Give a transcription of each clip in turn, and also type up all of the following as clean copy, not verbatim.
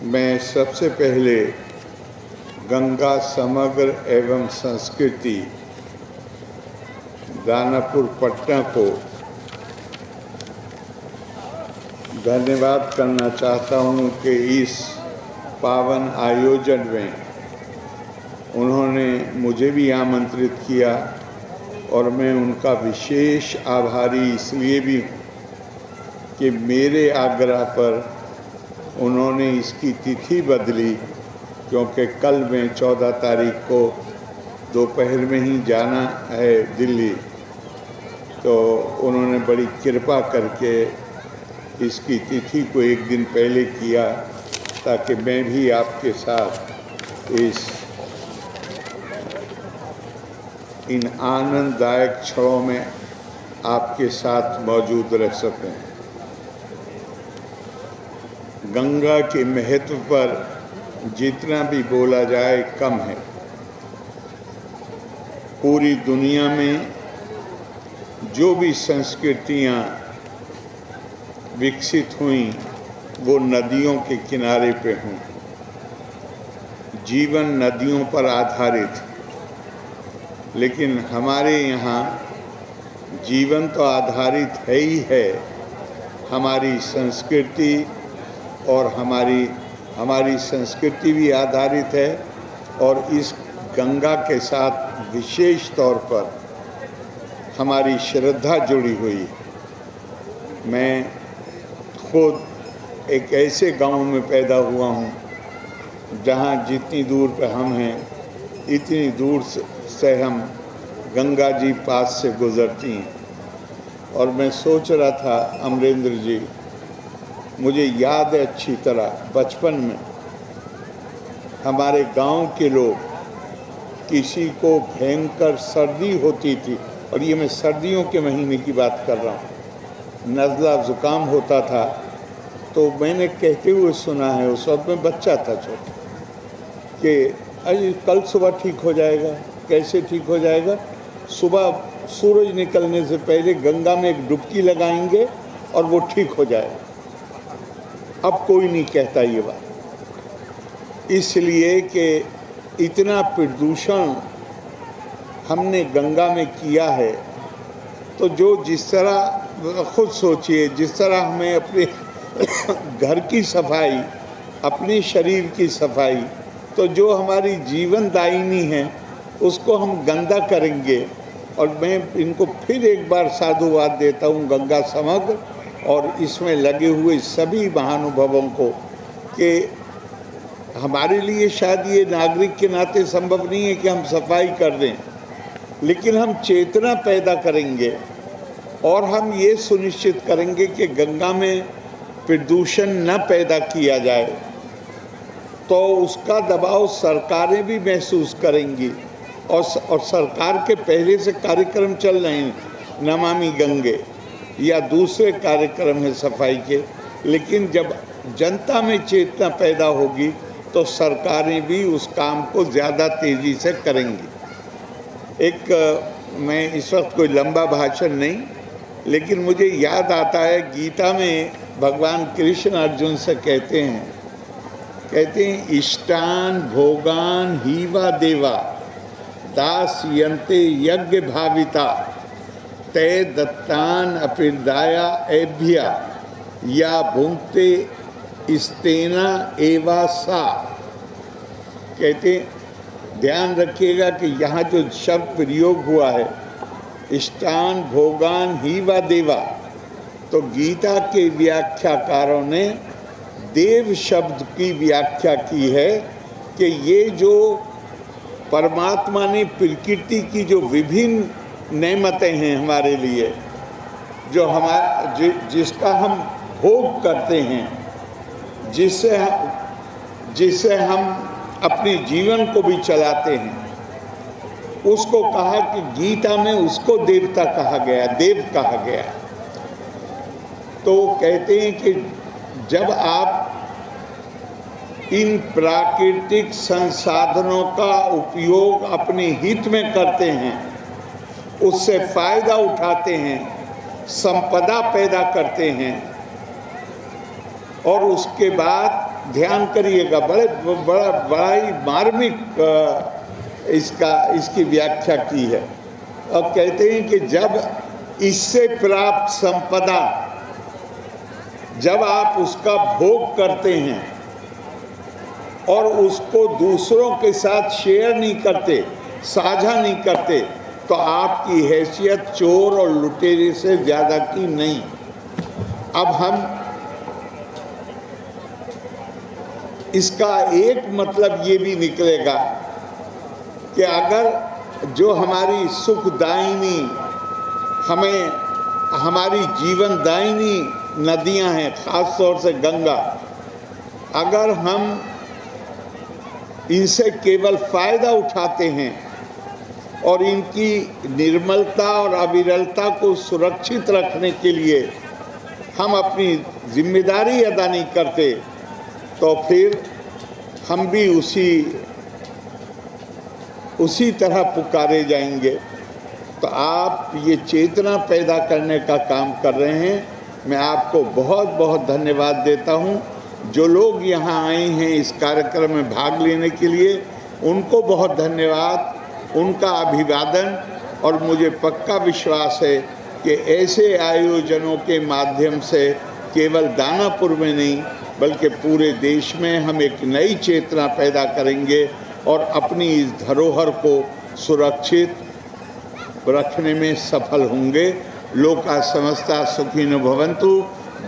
मैं सबसे पहले गंगा समग्र एवं संस्कृति दानापुर पटना को धन्यवाद करना चाहता हूँ कि इस पावन आयोजन में उन्होंने मुझे भी आमंत्रित किया और मैं उनका विशेष आभारी इसलिए भी कि मेरे आग्रह पर उन्होंने इसकी तिथि बदली, क्योंकि कल मैं 14 तारीख को दोपहर में ही जाना है दिल्ली। तो उन्होंने बड़ी कृपा करके इसकी तिथि को एक दिन पहले किया ताकि मैं भी आपके साथ इन आनंददायक क्षणों में आपके साथ मौजूद रह सकूं। गंगा के महत्व पर जितना भी बोला जाए कम है। पूरी दुनिया में जो भी संस्कृतियाँ विकसित हुई वो नदियों के किनारे पे हुई। जीवन नदियों पर आधारित, लेकिन हमारे यहाँ जीवन तो आधारित है ही है, हमारी संस्कृति और हमारी संस्कृति भी आधारित है। और इस गंगा के साथ विशेष तौर पर हमारी श्रद्धा जुड़ी हुई। मैं खुद एक ऐसे गांव में पैदा हुआ हूं जहां जितनी दूर पे हम हैं इतनी दूर से हम गंगा जी पास से गुजरती हैं। और मैं सोच रहा था, अमरेंद्र जी, मुझे याद है अच्छी तरह बचपन में हमारे गांव के लोग, किसी को भयंकर सर्दी होती थी, और ये मैं सर्दियों के महीने की बात कर रहा हूँ, नज़ला ज़ुकाम होता था, तो मैंने कहते हुए सुना है, उस वक्त मैं बच्चा था छोटा, कि अरे कल सुबह ठीक हो जाएगा। कैसे ठीक हो जाएगा? सुबह सूरज निकलने से पहले गंगा में एक डुबकी लगाएंगे और वो ठीक हो जाएगा। अब कोई नहीं कहता ये बात, इसलिए कि इतना प्रदूषण हमने गंगा में किया है। तो जो जिस तरह, खुद सोचिए, जिस तरह हमें अपने घर की सफाई, अपने शरीर की सफाई, तो जो हमारी जीवन दायिनी है उसको हम गंदा करेंगे। और मैं इनको फिर एक बार साधुवाद देता हूँ गंगा समग्र और इसमें लगे हुए सभी महानुभावों को, कि हमारे लिए शायद ये नागरिक के नाते संभव नहीं है कि हम सफाई कर दें, लेकिन हम चेतना पैदा करेंगे और हम ये सुनिश्चित करेंगे कि गंगा में प्रदूषण न पैदा किया जाए। तो उसका दबाव सरकारें भी महसूस करेंगी, और सरकार के पहले से कार्यक्रम चल रहे हैं, नमामि गंगे या दूसरे कार्यक्रम है सफाई के। लेकिन जब जनता में चेतना पैदा होगी तो सरकारें भी उस काम को ज़्यादा तेज़ी से करेंगी। मैं इस वक्त कोई लंबा भाषण नहीं, लेकिन मुझे याद आता है गीता में भगवान कृष्ण अर्जुन से कहते हैं इष्टान भोगान हीवा देवा दास्यन्ते यज्ञ भाविता ते दत्तान अपिर्दाया एभ्या या भुंक्ते इस्तेना एवा सा। कहते, ध्यान रखिएगा कि यहाँ जो शब्द प्रयोग हुआ है, इष्टान भोगान हीवा देवा, तो गीता के व्याख्याकारों ने देव शब्द की व्याख्या की है कि ये जो परमात्मा ने प्रकृति की जो विभिन्न नेमतें हैं हमारे लिए, जो जिसका हम भोग करते हैं, जिससे हम अपने जीवन को भी चलाते हैं, उसको कहा कि गीता में उसको देवता कहा गया, देव कहा गया। तो कहते हैं कि जब आप इन प्राकृतिक संसाधनों का उपयोग अपने हित में करते हैं, उससे फायदा उठाते हैं, संपदा पैदा करते हैं, और उसके बाद ध्यान करिएगा, बड़ा ही मार्मिक इसकी व्याख्या की है। और कहते हैं कि जब इससे प्राप्त संपदा, जब आप उसका भोग करते हैं और उसको दूसरों के साथ शेयर नहीं करते, साझा नहीं करते, तो आपकी हैसियत चोर और लुटेरे से ज़्यादा की नहीं। अब हम इसका एक मतलब ये भी निकलेगा कि अगर जो हमारी सुखदायिनी, हमारी जीवनदायिनी नदियां हैं, ख़ास तौर से गंगा, अगर हम इनसे केवल फ़ायदा उठाते हैं और इनकी निर्मलता और अविरलता को सुरक्षित रखने के लिए हम अपनी जिम्मेदारी अदा नहीं करते, तो फिर हम भी उसी तरह पुकारे जाएंगे। तो आप ये चेतना पैदा करने का काम कर रहे हैं, मैं आपको बहुत बहुत धन्यवाद देता हूँ। जो लोग यहाँ आए हैं इस कार्यक्रम में भाग लेने के लिए, उनको बहुत धन्यवाद, उनका अभिवादन। और मुझे पक्का विश्वास है कि ऐसे आयोजनों के माध्यम से केवल दानापुर में नहीं बल्कि पूरे देश में हम एक नई चेतना पैदा करेंगे और अपनी इस धरोहर को सुरक्षित रखने में सफल होंगे। लोका समस्ता सुखिनो भवन्तु।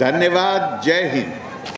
धन्यवाद। जय हिंद।